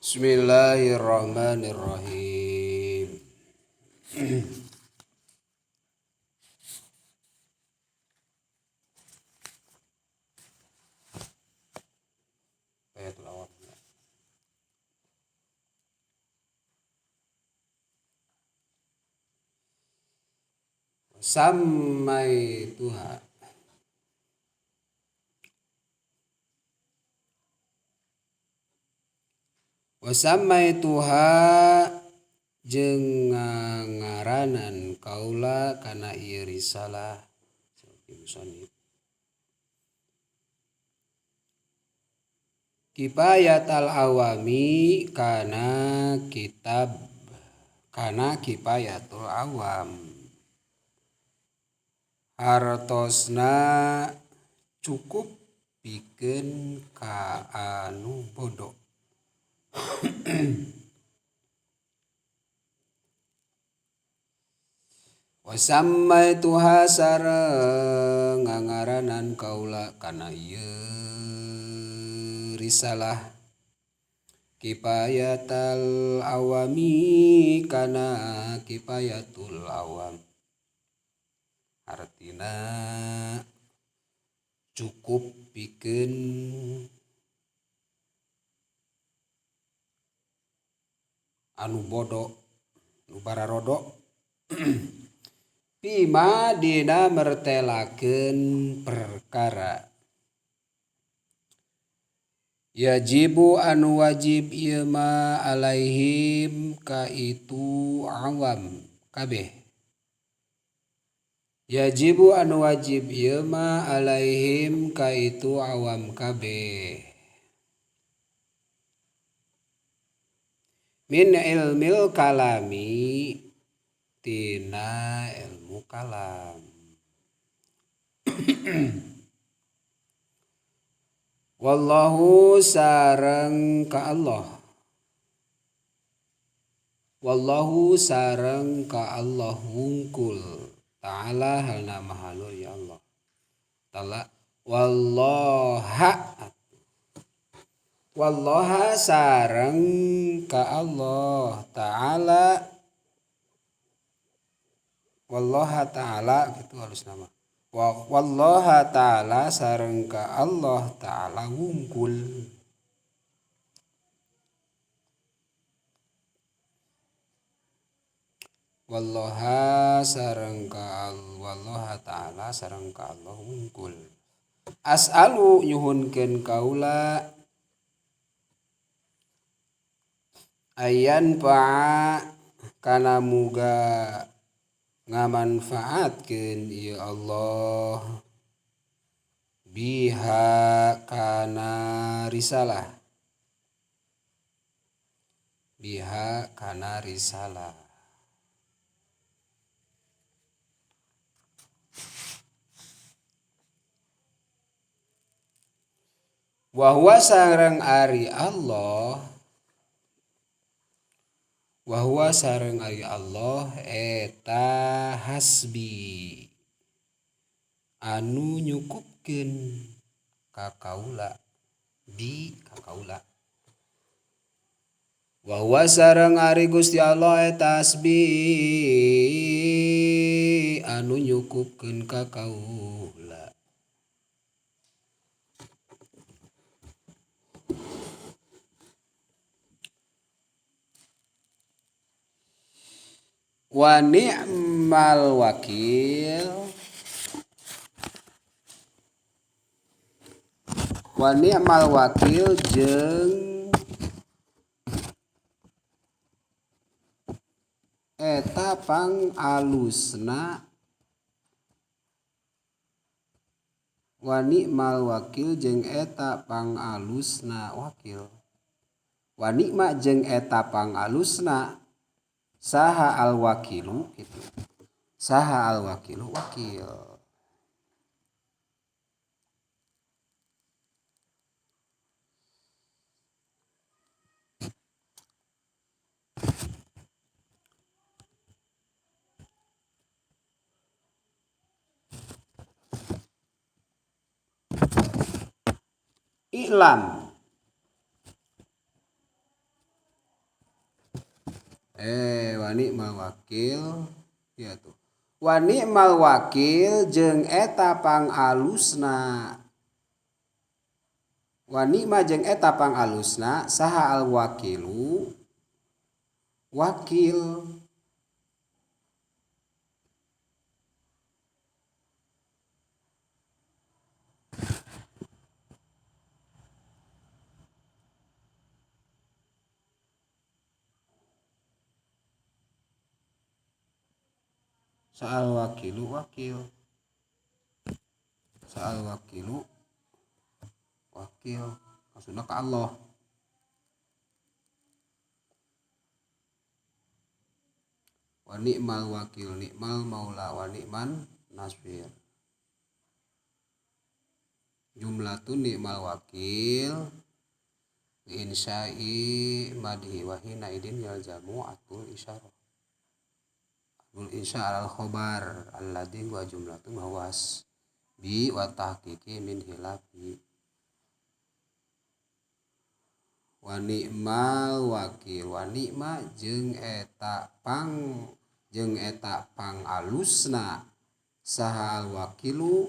Bismillahirrahmanirrahim. Samaituha. Wasamaituha jeung ngaranan kaula kana ieu risalah. Kifayatul awami kana kifayatul awam. Hartosna cukup pikeun ka anu bodo. Wasamaituha sareng ngangaranan kaula kana ieu risalah kifayatul awami kana kifayatul awam. Artina cukup pikeun anu bodo nu bararodo pima dina mertelakeun perkara yajibu anu wajib ieu ma alaihim ka itu awam kabeh. Yajibu anu wajib ieu ma alaihim ka itu awam kabeh. Min ilmil kalami tina ilmu kalam. Wallahu sareng ka Allah. Wallahu sareng ka Allah wungkul. Ta'ala halna mahalul ya Allah. Ta'ala Wallaha sareng ka Allah Ta'ala. Wallaha Ta'ala gitu halus nama. Wallaha Ta'ala sareng ka Allah Ta'ala wungkul. Wallaha Ta'ala sareng ka Allah wungkul. As'alu nyuhunkeun kaula ayan fa'a kana muga ngamanfaatkeun ieu Allah biha kana risalah. Biha kana risalah. Wahwa sareng ari Allah eta hasbi anu nyukupkeun ka kaula bi ka kaula. Wahwa sareng ari Gusti Allah eta hasbi anu nyukupkeun ka kaula. Wa ni'mal wakil jeung eta pangalusna. Wa ni'mal wakil jeung eta pangalusna wakil. Wa ni'ma jeung eta pangalusna saha al wakilu gitu. Saha al wakilu wakil. I'lam Wa ni'mal wakil ya tuh. Wa ni'mal wakil jeung eta pangalusna. Wa ni'ma jeung eta pangalusna saha al wakilu wakil. Sa'al wakilu wakil. Sa'al wakilu wakil. Maksudna ka Allah. Wa ni'mal wakil ni'mal maula wa ni'man nasir. Jumlatun ni'mal wakil insya'i madhi wa hina idin yalzamu atul isyarah. Atul isyarah al khobar alladhi wa jumlatun hawas bi wa tahqiqi min hilafi. Wa ni'mal wakil wa ni'ma jeung eta pangalusna saha al wakilu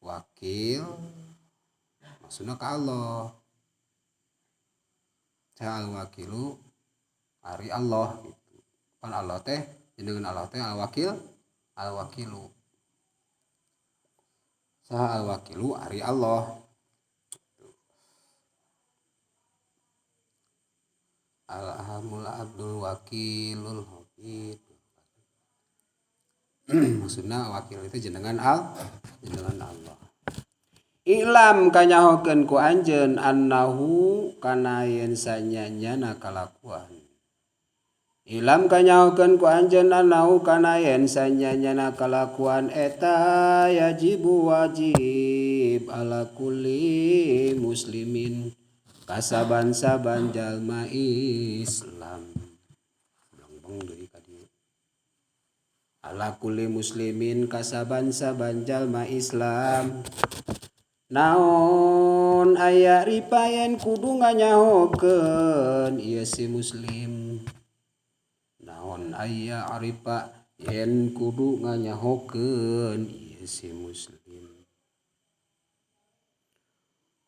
wakil maksudna ka Allah. Saha al wakilu ari Allah gitu. Pan Allah teh jenengan Allah teh al wakil al wakilu. Saha al wakilu ari Allah. Alhamul abdul wakilul hafid. Maksudna wakil itu jenengan Allah. Ilam kanyahokeun ku anjeun annahu kana yen sanyanyana kalakuan. Ilam kanyahokeun ku anjeun annahu kana yen sanyanyana kalakuan eta yajibu wajib ala kulli muslimin kasaban-saban jalma Islam. Blangbang deui ka dieu. Ala kulli muslimin kasaban-saban jalma Islam. Naon aya ripayen kudu nganyahokeun ieu si muslim. Naon aya aripa yen kudu nganyahokeun ieu si muslim.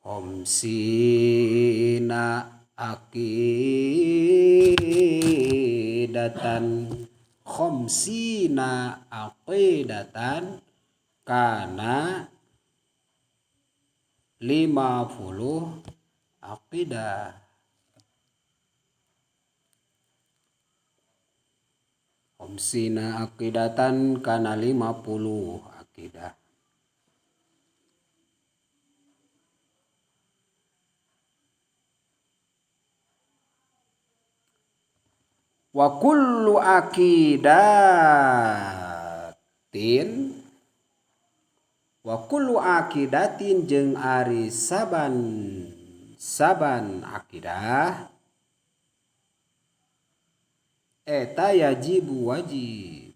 Homsina aqidatan kana 50 aqidah. Homsina aqidatan kana 50 aqidah. Wa kullu aqidatin jeung ari saban aqidah eta yajibu wajib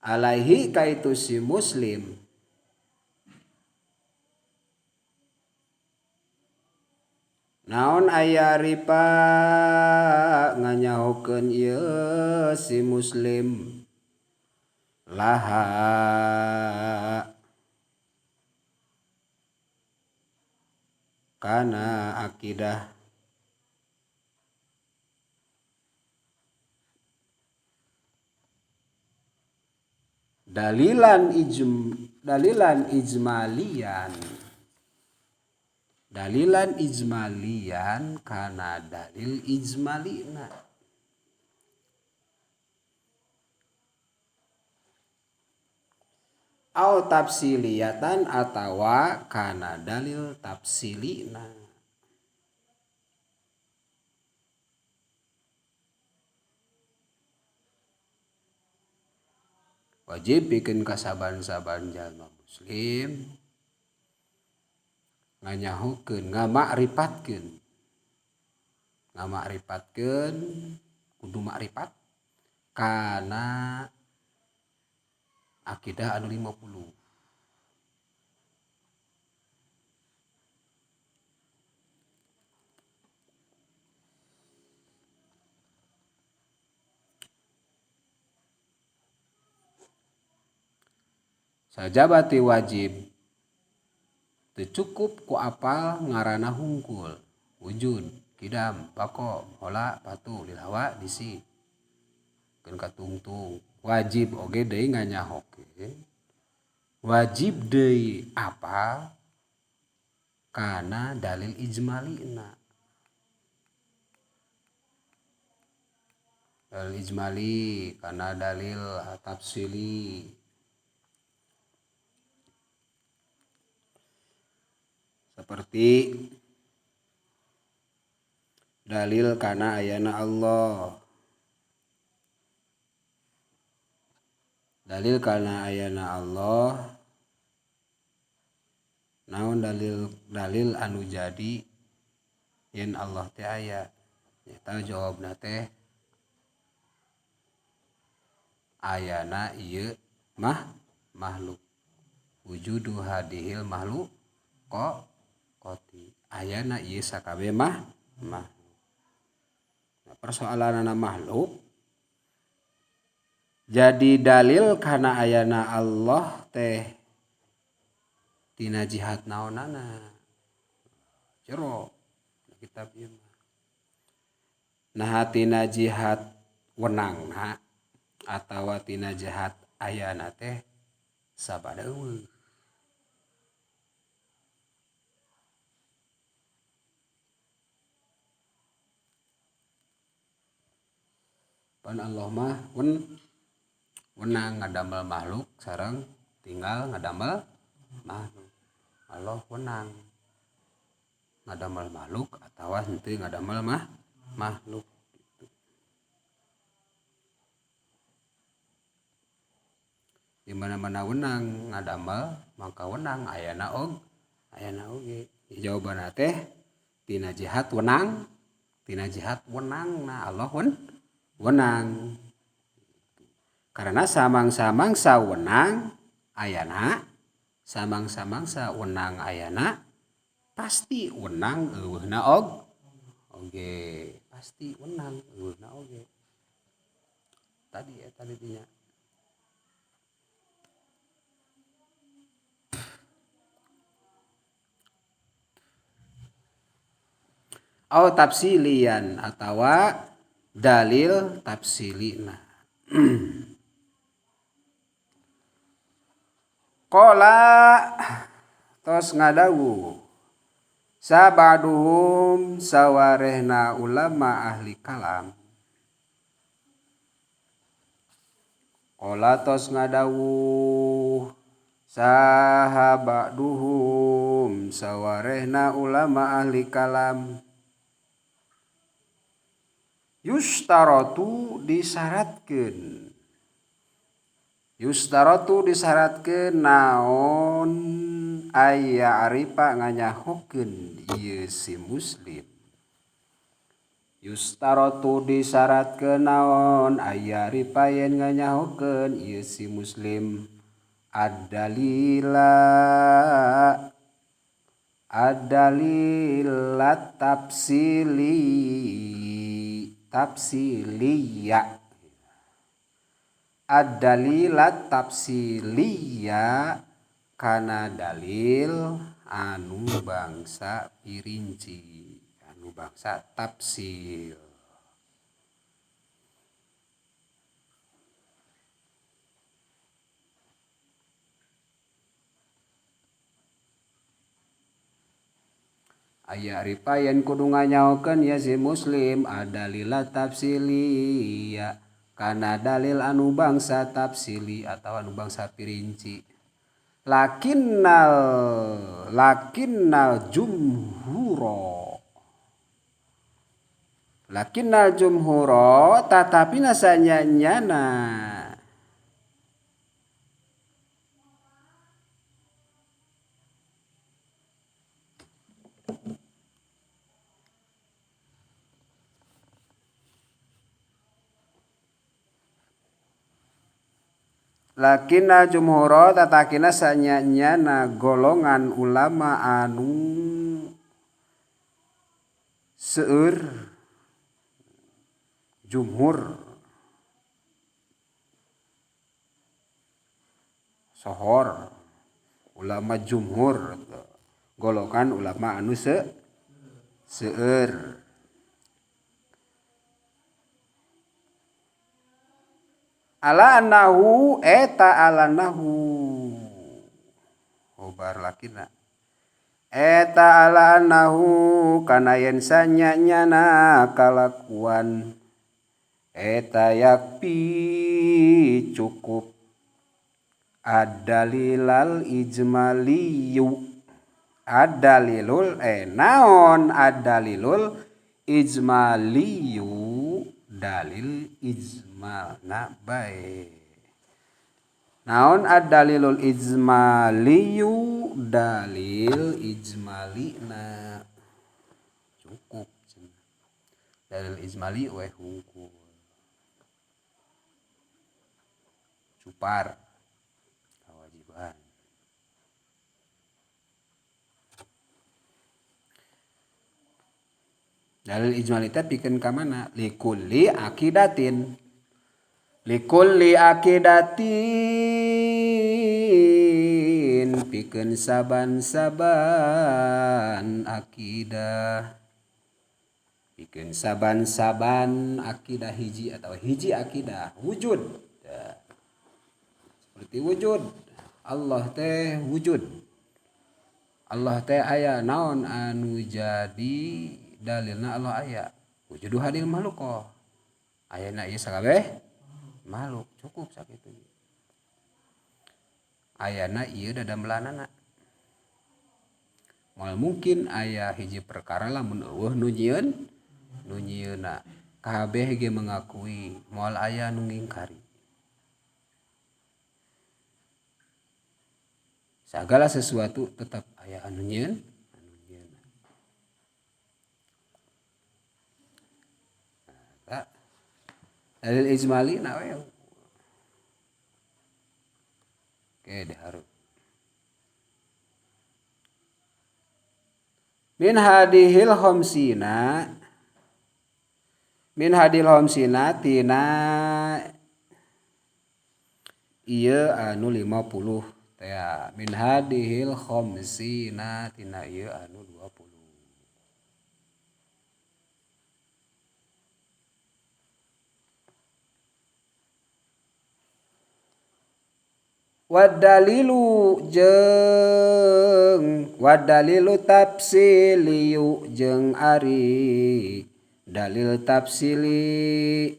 alaihi kaitu si muslim naon aya ripa nganyahokeun ieu si muslim laha kana aqidah dalilan ijmalian kana dalil ijmalina au tafsiliyatan atawa kana dalil tafsilina. Wajib pikeun kasaban-saban jalma muslim nganyahokeun ngamakripatkeun kudu makrifat kana aqidah anu 50. Sajabati wajib teu cukup ku apal ngaranna hungkul, wujud, kidam, bako, hola, patu, lil hawa, bisi. Keun katungtung. Wajib oge deui nganyahokeun. Wajib deui apal kana dalil ijmalina. Dalil ijmali kana dalil tafsili. Seperti dalil kana ayana Allah. Dalil kana ayana Allah. Naon dalil anu jadi yen Allah teh aya. Eta jawabna teh ayana ieu makhluk. Wujudu hadhil makhluk qoti. Ayana ieu sakabeh makhluk. Persoalanana makhluk jadi dalil kana ayana Allah teh tina jihad naonana jero kitab ieu mah. Nah tina jihad wenangna atawa tina jihad ayana teh sabada eueuh. Pan Allah mah wenang ngadamel makhluk sareng tinggal ngadamel makhluk. Allah wenang ngadamel makhluk atawa henteu ngadamel makhluk. Di mana-mana wenang ngadamel maka wenang ayana oge. Jawabanna teh tina jihad wenang, tina jihad wenangna Allah wenang. Karena samang-samangsa wenang ayana, samang-samangsa wenang ayana pasti wenang eueuhna oge. Pasti wenang eueuhna oge. Tadi dinya. Au tafsilian atawa dalil tafsilina. Qala tos ngadawu sabaduhum sawarehna ulama ahli kalam. Qala tos ngadawu sahabaduhum sawarehna ulama ahli kalam. Yustaratu disyaratkeun naon aya aripa nganyahokeun ieu si muslim. Yustaratu disyaratkeun naon aya aripa yen nganyahokeun ieu si muslim. Ad-dalilat tafsiliya. Ad-dalilat tafsiliya kana dalil anu bangsa pirinci, anu bangsa tafsil. Aya aripa yen kudu nganyahokeun ya si muslim ad-dalilat tafsiliya kana dalil anu bangsa tafsili atawa anu bangsa pirinci. Lakinnal jumhuro tatapina sanyanyana. Lakinna jumhuro tatakina sanyanyana golongan ulama anu seueur jumhur sohor ulama jumhur golongan ulama anu seueur. Ala annahu eta ala nahu khobar lakina eta ala annahu kana yen sanyanyana kalakuan eta yakfi cukup ad-dalilal ijmaliyu ad-dalilul naon ad-dalilul ijmaliyu dalil ijmalna bae. Naon ad-dalilul ijmaliyu dalil ijmalina cukup dalil ijmali we hungkul cupar kewajiban. Dalil ijmali teh pikeun ka mana? Likulli aqidatin pikeun saban-saban akidah pikeun saban-saban akidah hiji atau hiji akidah wujud ya. Seperti wujud Allah teh wujud Allah teh aya naon anu jadi dalilna Allah aya wujudu hadil makhluk ayana ieu sakabeh makhluk cukup sakitu ayana ieu dadamelanana moal mungkin aya hiji perkara lamun eueuh nu nyieunna kabeh ge mengakui moal aya nu ngingkari segala sesuatu tetap aya anu nyieun dalil ijmali na we oke dihareup min hadil khamsina tina ieu anu 50 teh min hadil khamsina tina ieu anu 20. Wadalilu tafsiliyu jeung ari dalil tafsili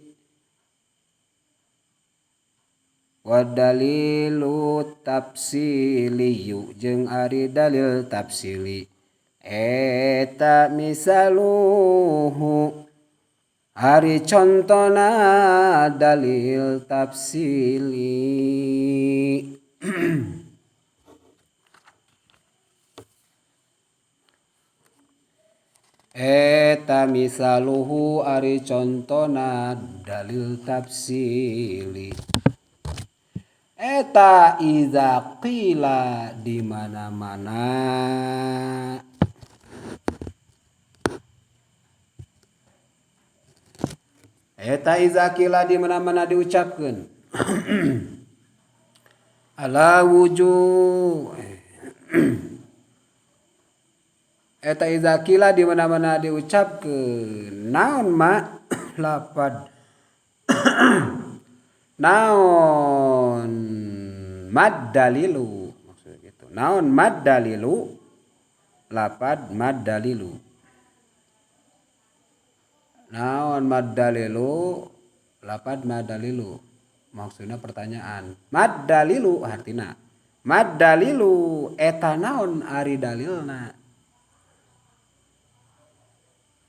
wadalilu tafsiliyu jeung ari dalil tafsili eta misaluhu ari contona dalil tafsili eta misaluhu ari contona dalil tafsili eta iza qila di mana-mana eta iza qila di mana-mana diucapkeun ala wujud eta iza qila di mana-mana diucapkeun naon ma lapad naon mad dalilu maksudnya gitu naon mad dalilu lapad mad dalilu naon mad dalilu lapad mad dalilu maksudnya pertanyaan mad dalilu artina mad dalilu eta naon ari dalilna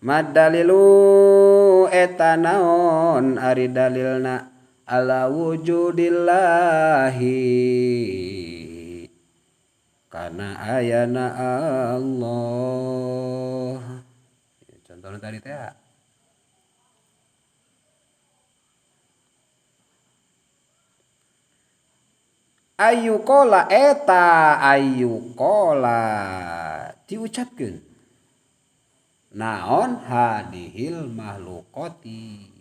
mad dalilu eta naon ari dalilna ala wujudillahi kana ayana Allah contohnya tadi teh ayu kola eta ayu kola diucapkeun naon hadihil mahlukoti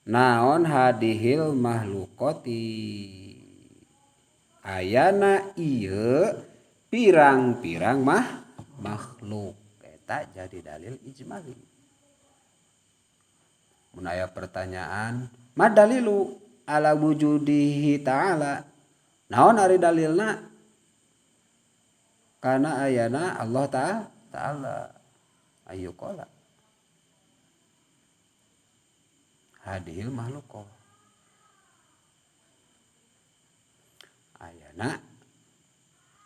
naon hadihil mahlukoti ayana ieu pirang-pirang makhluk eta jadi dalil ijmali. Mun aya pertanyaan madalilu ala wujudihi ta'ala naon ari dalilna kana ayana Allah ta'ala ayu qala hadhil makhluqah ayana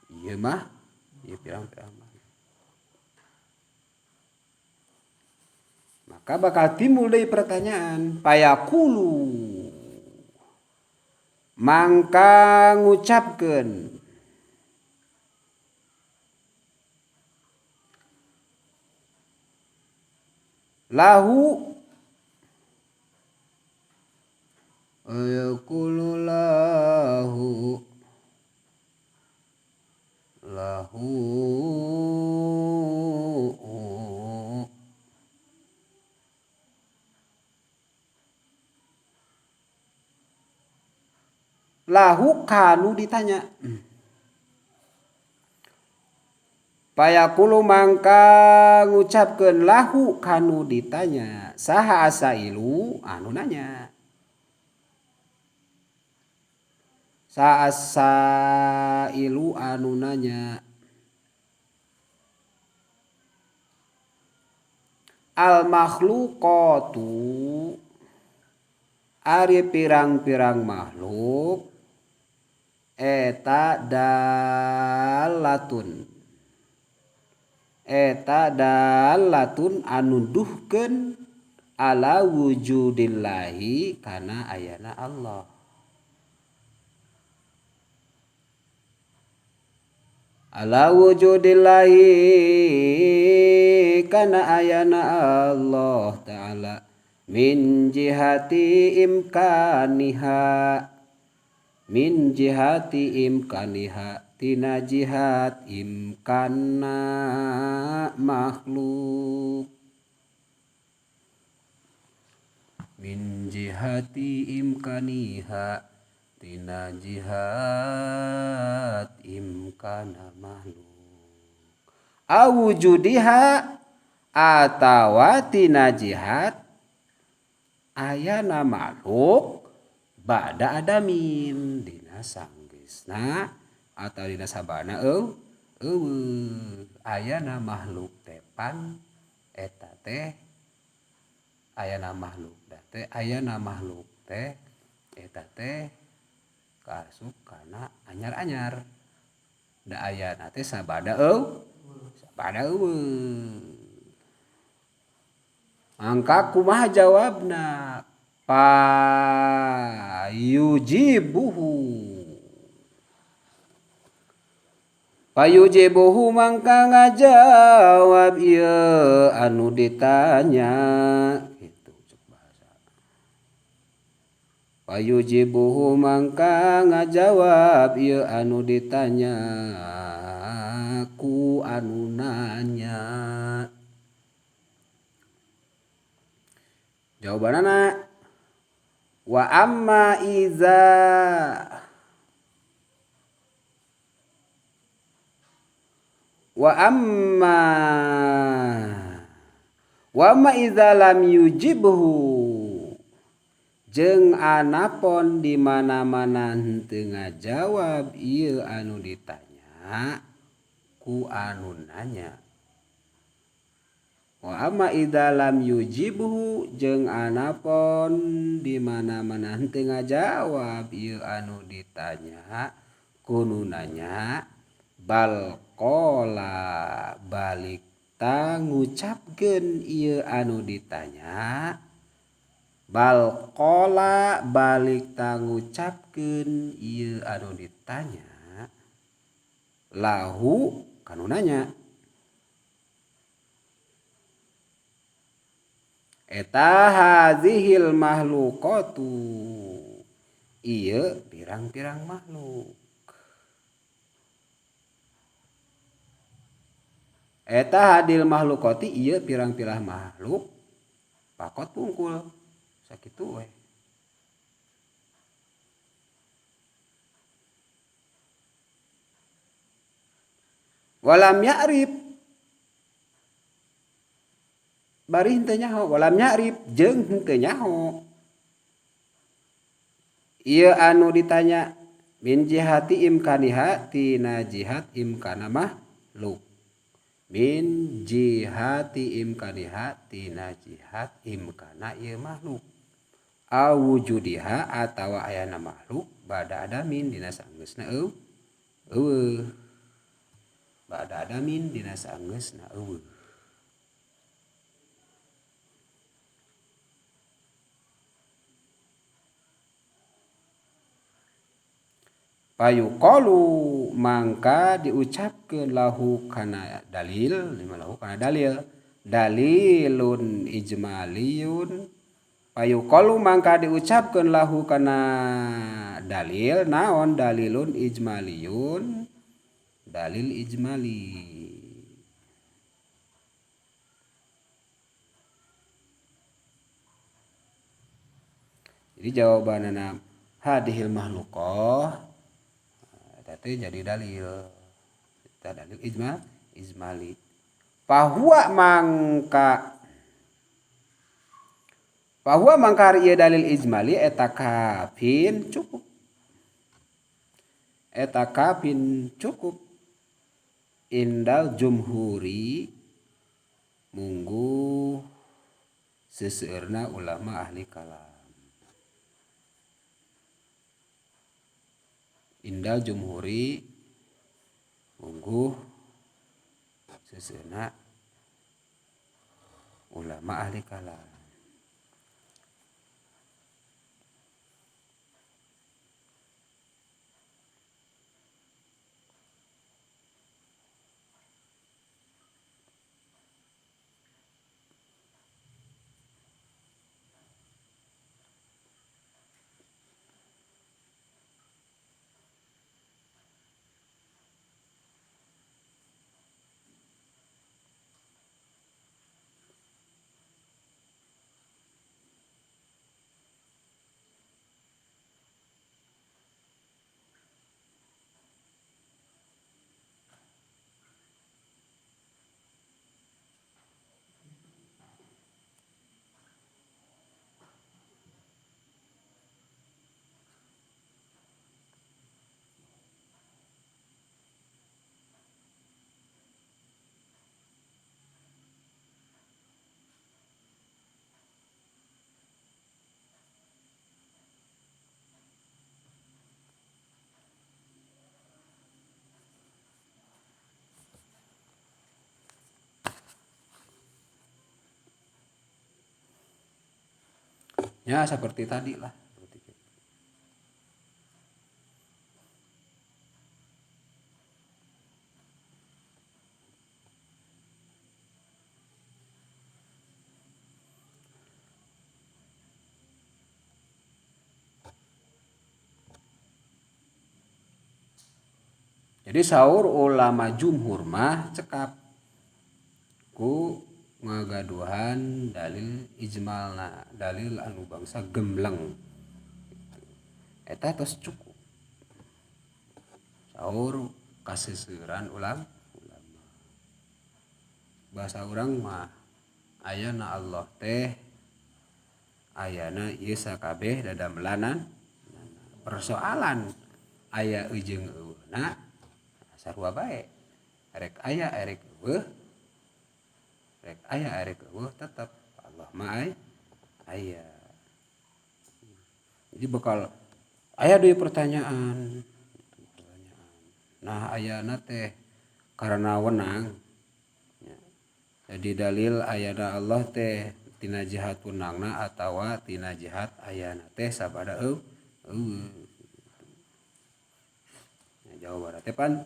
ieu mah ieu pirang-pirang makhluk. Maka bakal timbul deui pertanyaan payaqulu mangka ngucapkeun lahu ayaqulu lahu kanu ditanya payaqulu mangka ngucapkeun lahu kanu ditanya saha asailu anu nanya saha asailu anu nanya al makhluqatu ari pirang-pirang makhluk eta dalatun anu duhkeun ala wujudillahi kana ayana Allah. Ala wujudillahi kana ayana Allah ta'ala min jihati imkaniha tina jihat imkanna makhluk min jihati imkaniha tina jihat imkana makhluk awujudiha atawa tina jihat ayana makhluk ba'da adamin dina sanggeusna atau dina sabana ayana makhluk tepan eta teh ayana makhluk teh eta teh kaasup kana anyar-anyar da ayana teh sabada angka kumaha jawabna payujibuhu mangka ngajawab ieu anu ditanya gitu cek bahasa payujibuhu mangka ngajawab ieu anu ditanya ku anu nanya jawabanana wa amma iza lam yujibhu jeung anapon di mana-mana henteu ngajawab ieu anu ditanya ku anu nanya wa amma idza lam yujibhu jeung anapun di mana-mana henteu ngajawab ieu anu ditanya ku nu nanya bal qala balik ta ngucapkeun ieu anu ditanya bal qala balik ta ngucapkeun ieu anu ditanya lahu kanu nanya eta hazihil makhluqatu ieu pirang-pirang makhluk eta hadil makhluqati ieu pirang-pirang makhluk pakot pungkul sakitu we walam ya'rif bari henteu nyaho walam ya'rif jeung henteu nyaho ieu anu ditanya min jihati imkaniha tina jihat imkana makhluk min jihati imkaniha tina jihat imkana ieu makhluk awujudiha atawa ayana makhluk bada adamin dina saenggeusna eueuh bada adamin dina saenggeusna eueuh payuqalu mangka diucapkeun lahu kana dalil dalilun ijmaliyun payuqalu mangka diucapkeun lahu kana dalil naon dalilun ijmaliyun dalil ijmali jadi jawabanana hadhil mahluqah teh jadi dalil ijmali Fahuwa mangka ieu dalil ijmali eta kafin cukup indal jumhuri mungguh seseueurna ulama ahli kalam indal jumhuri mungguh seseueurna ulama ahli kalam ya seperti tadi lah jadi saur ulama jumhur mah cekap ku ngagaduhan dalil ijmalna dalil anu bangsa gembleng eta tos cukup saur kaseseueuran ulama bahasa urang mah ayana Allah teh ayana ieu sakabeh dadamelanan persoalan aya eujeung eueuhna sarua bae erek aya erek eueuh rek aya erek eueuh tetep Allah mah aya jadi bakal aya deui pertanyaan nah ayana teh karena wenang jadi dalil ayana Allah teh tina jihat wenangna atawa tina jihat ayana teh sabada eueuh jawabanna teh pan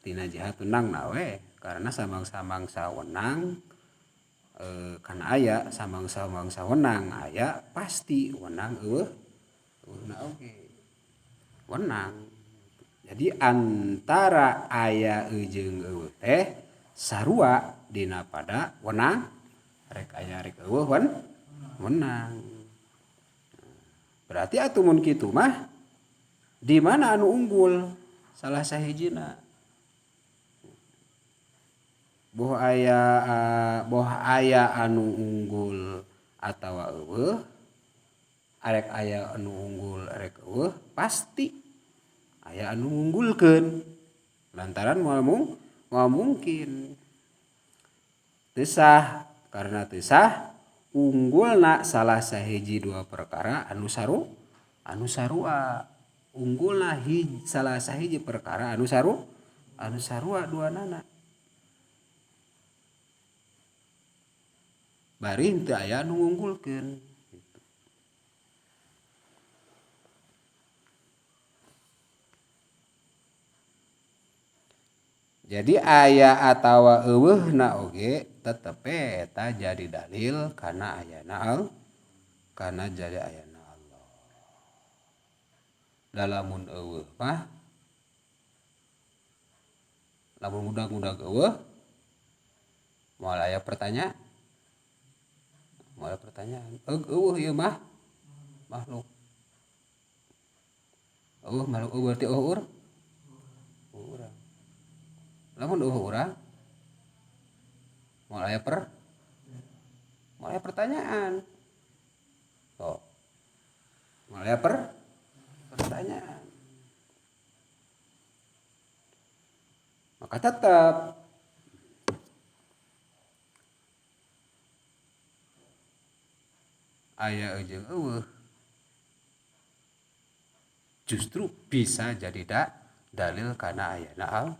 tina jihat wenangna we karena samang-samangsa wenang kana aya samang-samangsa wenang aya pasti wenang eueuhna oge wenang jadi antara aya jeung eueuh teh sarua dina pada wenang rek aya rek eueuh wenang berarti atuh mun kitu mah di mana anu unggul salah sahijina boh aya anu unggul atawa eueuh arek aya anu unggul arek eueuh pasti aya anu ngunggulkeun lantaran moal mungkin teu sah karena teu sah unggulna salah sahiji dua perkara anu sarua unggulna salah sahiji perkara anu sarua duanana bari teu aya anu ngunggulkeun. Jadi aya atawa eueuhna oge tetep eta jadi dalil kana ayana kana jadi ayana Allah. Dalamun eueuh mah lamun budak-budak eueuh moal aya pertanyaan eueuh ieu mah makhluk eueuh berarti eueuh urang lamun eueuh urang moal aya pertanyaan moal aya pertanyaan maka tetap aya jeung eueuh justru bisa jadi dalil kana ayana Allah.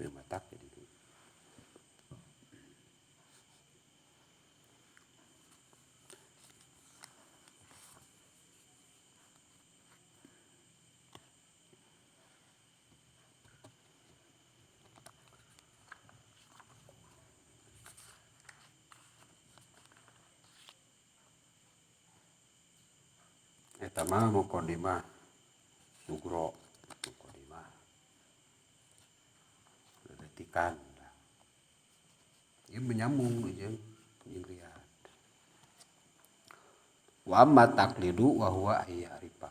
Teu matak jadi eta mah muqaddimah sugro muqaddimah deutikan ieu menyambung jeung riyad wa amma taqlidu wa huwa ayya arifa